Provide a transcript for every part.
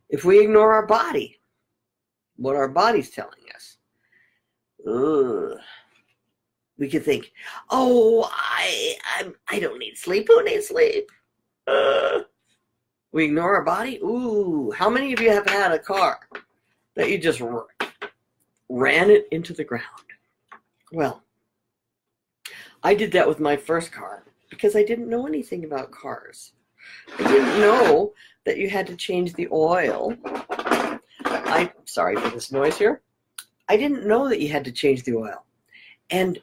if we ignore our body, what our body's telling us, we could think, oh, I don't need sleep. Who needs sleep? We ignore our body. Ooh, how many of you have had a car that you just ran it into the ground? Well, I did that with my first car because I didn't know anything about cars. I didn't know that you had to change the oil. I'm sorry for this noise here. I didn't know that you had to change the oil. And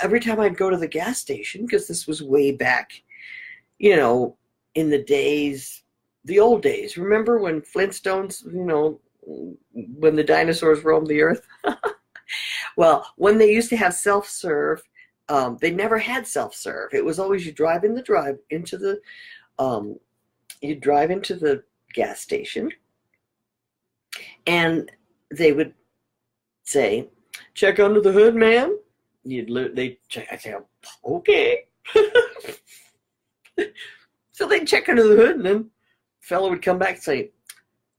every time I'd go to the gas station, because this was way back, you know, in the days, the old days. Remember when Flintstones, you know, when the dinosaurs roamed the earth? Well, when they used to have self-serve, they never had self-serve. It was always you drive into the gas station, and they would say, "Check under the hood, ma'am." They'd check. I say, "Okay." So they'd check under the hood, and then the fellow would come back and say,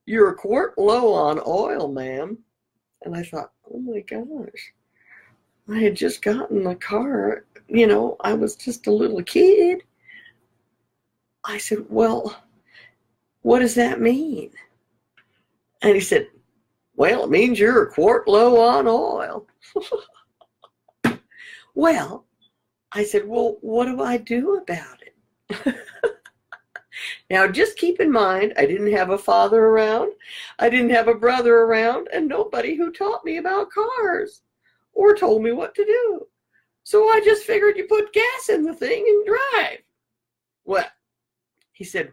"You're a quart low on oil, ma'am." And I thought, oh my gosh, I had just gotten a car. You know, I was just a little kid. I said, well, what does that mean? And he said, well, it means you're a quart low on oil. Well, I said, well, what do I do about it? Now, just keep in mind, I didn't have a father around. I didn't have a brother around, and nobody who taught me about cars or told me what to do. So I just figured you put gas in the thing and drive. Well, he said,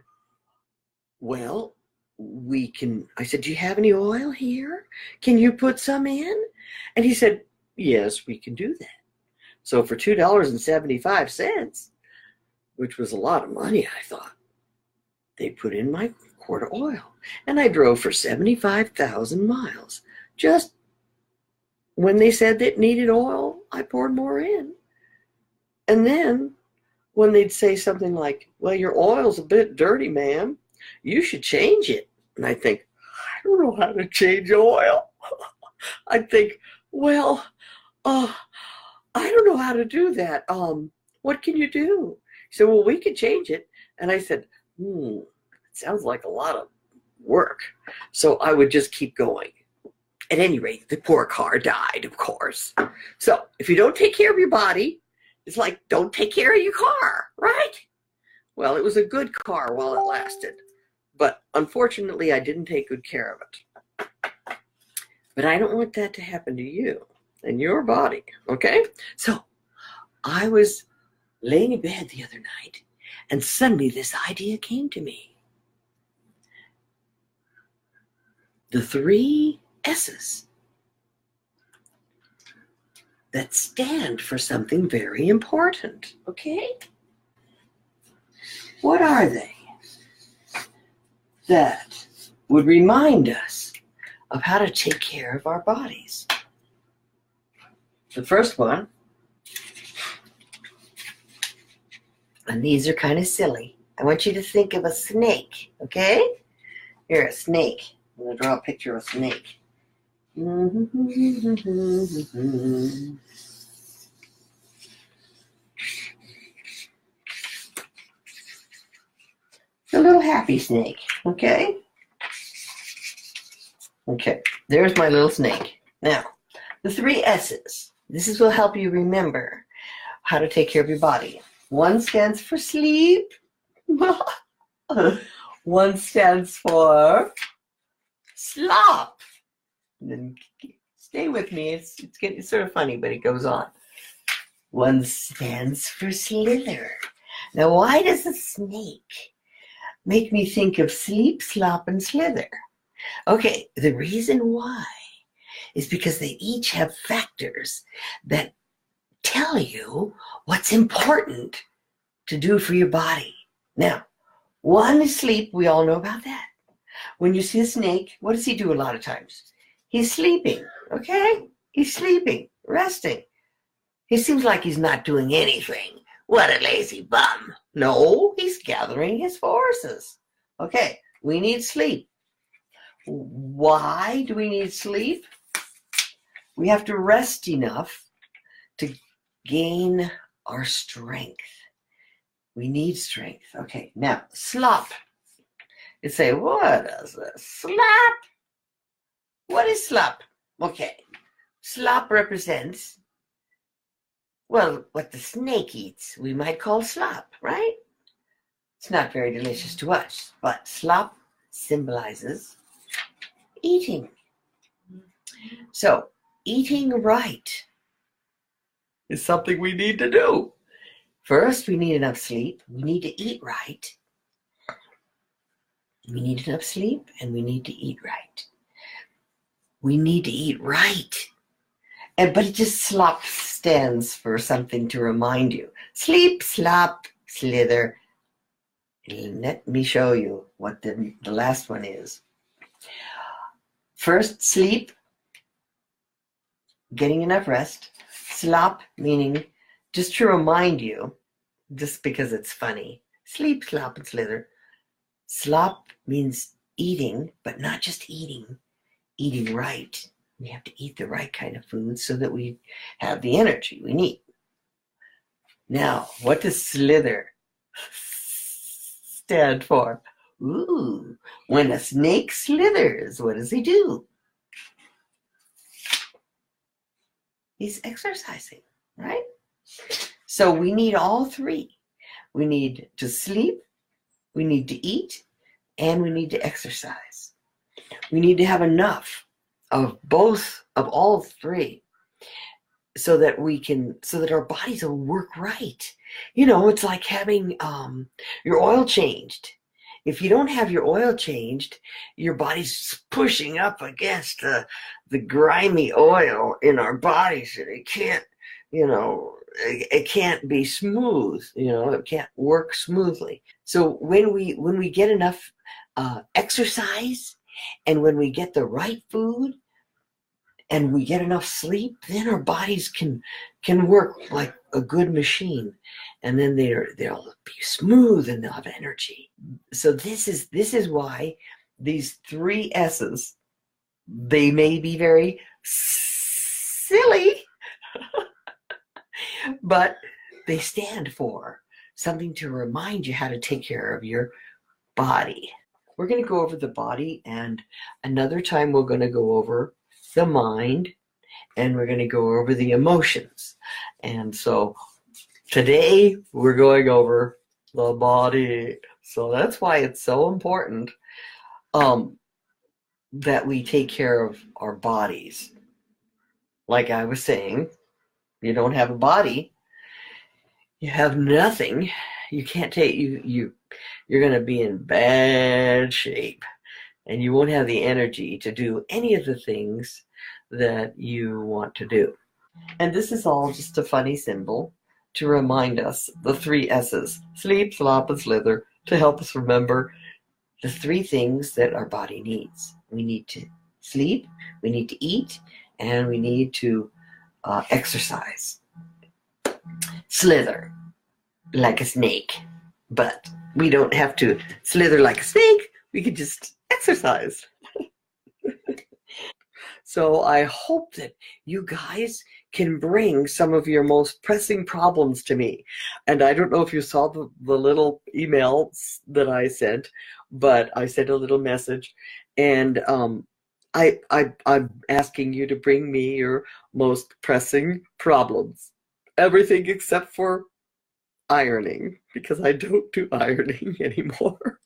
well, we can. I said, do you have any oil here? Can you put some in? And he said, yes, we can do that. So for $2.75, which was a lot of money, I thought, they put in my quart of oil. And I drove for 75,000 miles. Just when they said that needed oil, I poured more in. And then when they'd say something like, well, your oil's a bit dirty, ma'am, you should change it. And I think, I don't know how to change oil. I think, well, I don't know how to do that. What can you do? He said, well, we could change it. And I said, it sounds like a lot of work. So I would just keep going. At any rate, the poor car died, of course. So if you don't take care of your body, it's like don't take care of your car, right? Well, it was a good car while it lasted. But unfortunately, I didn't take good care of it. But I don't want that to happen to you and your body, okay? So I was laying in bed the other night, and suddenly this idea came to me. The 3 S's that stand for something very important, okay? What are they that would remind us of how to take care of our bodies? The first one, and these are kind of silly. I want you to think of a snake, okay? Here, a snake. I'm going to draw a picture of a snake. It's a little happy snake, okay? Okay, there's my little snake. Now, the 3 S's. This will help you remember how to take care of your body. 1 stands for sleep. 1 stands for slop. And then stay with me. It's sort of funny, but it goes on. 1 stands for slither. Now, why does a snake make me think of sleep, slop, and slither? Okay, the reason why is because they each have factors that tell you what's important to do for your body. Now, 1 is sleep. We all know about that. When you see a snake, what does he do a lot of times? He's sleeping, okay? He's sleeping, resting. He seems like he's not doing anything. What a lazy bum. No, he's gathering his forces. Okay, we need sleep. Why do we need sleep? We have to rest enough to gain our strength. We need strength. Okay, now slop. You say, what is this? Slop? What is slop? Okay, slop represents, well, what the snake eats. We might call slop, right? It's not very delicious to us, but slop symbolizes eating. So, eating right is something we need to do. First, we need enough sleep. We need to eat right. We need enough sleep and we need to eat right. We need to eat right. But it just slop stands for something to remind you. Sleep, slop, slither. Let me show you what the last one is. First, sleep, getting enough rest. Slop, meaning just to remind you, just because it's funny. Sleep, slop, and slither. Slop means eating, but not just eating right. We have to eat the right kind of food so that we have the energy we need. Now, what does slither stand for? Ooh, when a snake slithers, what does he do? He's exercising, right? So we need all three. We need to sleep, we need to eat, and we need to exercise. We need to have enough of both, of all three, so that our bodies will work right. You know, it's like having your oil changed. If you don't have your oil changed, your body's pushing up against the grimy oil in our bodies, and it can't, it can't be smooth. It can't work smoothly. So when we get enough exercise, and when we get the right food, and we get enough sleep, then our bodies can work like a good machine, and then they'll be smooth and they'll have energy. So this is why these three S's, they may be very silly, but they stand for something to remind you how to take care of your body. We're going to go over the body, and another time we're going to go over the mind, and we're going to go over the emotions. And so today we're going over the body. So that's why it's so important that we take care of our bodies. Like I was saying, you don't have a body, you have nothing. You can't take you're going to be in bad shape, and you won't have the energy to do any of the things that you want to do. And this is all just a funny symbol to remind us the three S's: sleep, slop, and slither, to help us remember the three things that our body needs. We need to sleep, we need to eat, and we need to exercise. Slither like a snake, but we don't have to slither like a snake. We could just exercise. So I hope that you guys can bring some of your most pressing problems to me. And I don't know if you saw the little emails that I sent, but I sent a little message, and I'm asking you to bring me your most pressing problems. Everything except for ironing, because I don't do ironing anymore.